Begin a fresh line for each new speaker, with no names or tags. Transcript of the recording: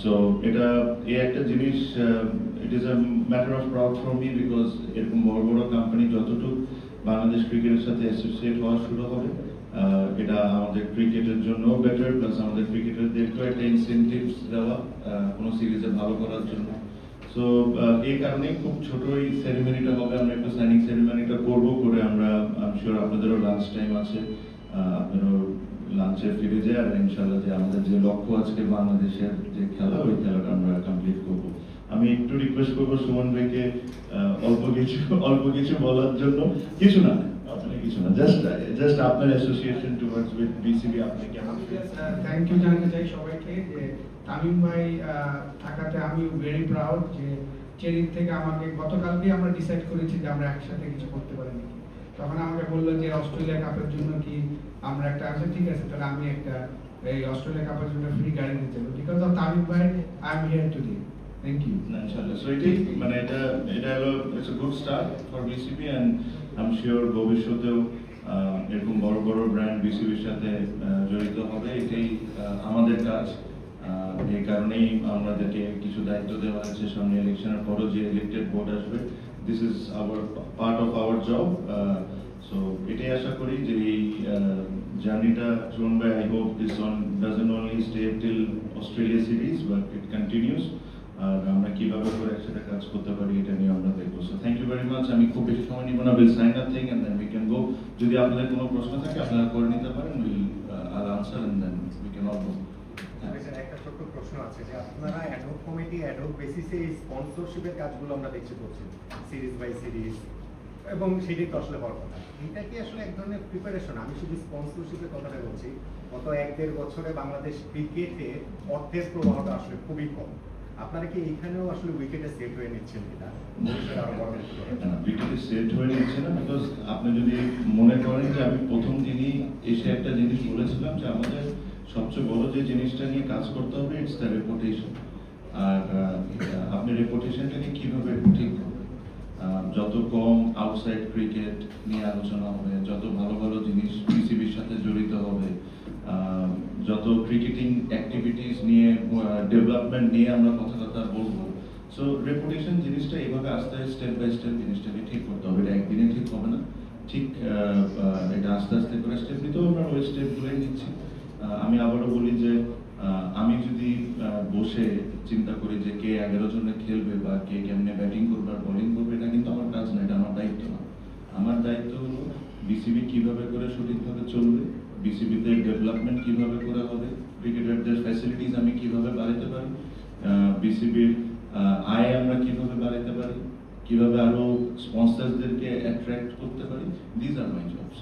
So এটা এই একটা জিনিস, it is a matter of proud for me, because এরকম বড় বড় কোম্পানি যতটুকু বাংলাদেশ ক্রিকেটের সাথে অ্যাসোসিয়েট হওয়া শুরু হবে, এটা আমাদের ক্রিকেটের জন্য বেটার, প্লাস আমাদের ক্রিকেটারদেরকেও একটা ইনসেন্টিভস দেওয়া কোনো সিরিজে ভালো করার জন্য। সো এই কারণে খুব ছোট এই সেরিমনিটা হবে, আমরা একটু সাইনিং সেরিমনিটা করবো, করে আমরা শিওর আপনাদেরও লাঞ্চ টাইম আছে, আপনারও লাঞ্চে ফিরে যায়, আর ইনশাল্লাহ যে আমাদের যে লক্ষ্য আজকে বাংলাদেশের যে খেলা, ওই খেলাটা আমরা কমপ্লিট করব। আমি একটু রিকোয়েস্ট করবো সুমন ভাইকে অল্প কিছু বলার জন্য। কিছু না, আসলে কিছু না, জাস্ট আপনার অ্যাসোসিয়েশন টুয়ার্ডস উইথ বিসিবি আপনি কেমন?
থ্যাংক ইউ জানাতে চাই সবাইকে যে তামিম ভাই থাকাতে আমি ভেরি প্রাউড যে চেরির থেকে আমাকে গতকালকে আমরা ডিসাইড করেছি যে আমরা একসাথে কিছু করতে পারি নাকি। তখন আমাকে বললো যে অস্ট্রেলিয়া কাপের জন্য কি আমরা একটা আছে, ঠিক আছে তাহলে আমি একটা এই অস্ট্রেলিয়া কাপের জন্য ফ্রি গাড়ি দিতে হবে, বিকজ অফ তামিম ভাই I am here today. Thank you.
ইনশাআল্লাহ। সো এটাই মানে এটা হলো it's a good start for BCB, and I am sure ভবিষ্যতেও এরকম বড় বড় ব্র্যান্ড বিসিবির সাথে জড়িত হবে। এটাই আমাদের কাজ। এই কারণেই আমাদেরকে কিছু দায়িত্ব দেওয়া হয়েছে, সামনে ইলেকশনের পরও যে ইলেক্টেড বোর্ড আসবে, this is our part of our job. So এটাই আশা করি যে এই জার্নিটা শুন বাই, I hope this on doesn't only stay till Australia series, but it continues. আর আমরা কিভাবে করে একসাথে কাজ করতে পারি এটা নিয়ে আমরা দেখবো। So thank you very much. আমি খুব বেশি সময় নিব না, will sign up thing and then we can go. যদি আপনাদের কোনো প্রশ্ন থাকে আপনারা করে নিতে পারেন, will all answer and then we can all go.
একটা ছোট্ট প্রশ্ন আছে যে আপনারা অ্যাডহক কমিটি অ্যাডহক বেসিসে এই স্পন্সরশিপের কাজগুলো আমরা দেখতে পাচ্ছি সিরিজ বাই সিরিজ, এবং সেটাই তো আসলে হওয়ার কথা। এটা কি আসলে এক ধরনের প্রিপারেশন? আমি শুধু স্পন্সরশিপের কথাটা বলছি, গত 1-1.5 বছরে বাংলাদেশ ক্রিকেটে অর্থের প্রবাহটা আসলে খুবই কম। আপনারা কি এইখানেও আসলে উইকেটে সেট হয়ে নিচ্ছেন কিনা?
উইকেটে সেট হয়ে নিচ্ছে না, বিকজ আপনি যদি মনে করেন যে আমি প্রথম দিনই এসে একটা জিনিস বলেছিলাম যে আমাদের সবচেয়ে বড় যে জিনিসটা নিয়ে কাজ করতে হবে, ইটস দ্য রেপুটেশন। আর আপনি রেপুটেশনটাকে কিভাবে ঠিক করবেন? যত কম আউটসাইড ক্রিকেট নিয়ে আলোচনা হবে, যত ভালো ভালো জিনিস বিসিবির সাথে জড়িত হবে, যত ক্রিকেটিং অ্যাক্টিভিটিস নিয়ে ডেভেলপমেন্ট নিয়ে আমরা কথা বলবো। সো রেপুটেশন জিনিসটা এইভাবে আস্তে স্টেপ বাই স্টেপ জিনিসটাকে ঠিক করতে হবে। এটা একদিনে ঠিক হবে না, ঠিক এটা আস্তে আস্তে করে স্টেপ নিতেও আমরা ওই স্টেপগুলোই নিচ্ছি। আমি আবারও বলি যে আমি যদি বসে চিন্তা করি যে কে 11 জনে খেলবে বা কে কেমনে ব্যাটিং করবে আর বোলিং করবে, এটা কিন্তু আমার কাজ না, এটা আমার দায়িত্ব না। আমার দায়িত্ব হলো বিসিবি কিভাবে করে সঠিকভাবে চলবে, বিসিবিতে ডেভেলপমেন্ট কিভাবে করে হবে, ক্রিকেটারদের ফ্যাসিলিটিস আমি কিভাবে বাড়াতে পারি, বিসিবির আয় আমরা কিভাবে বাড়াতে পারি, কিভাবে আরো স্পন্সরদেরকে অ্যাট্রাক্ট করতে পারি। This are my jobs.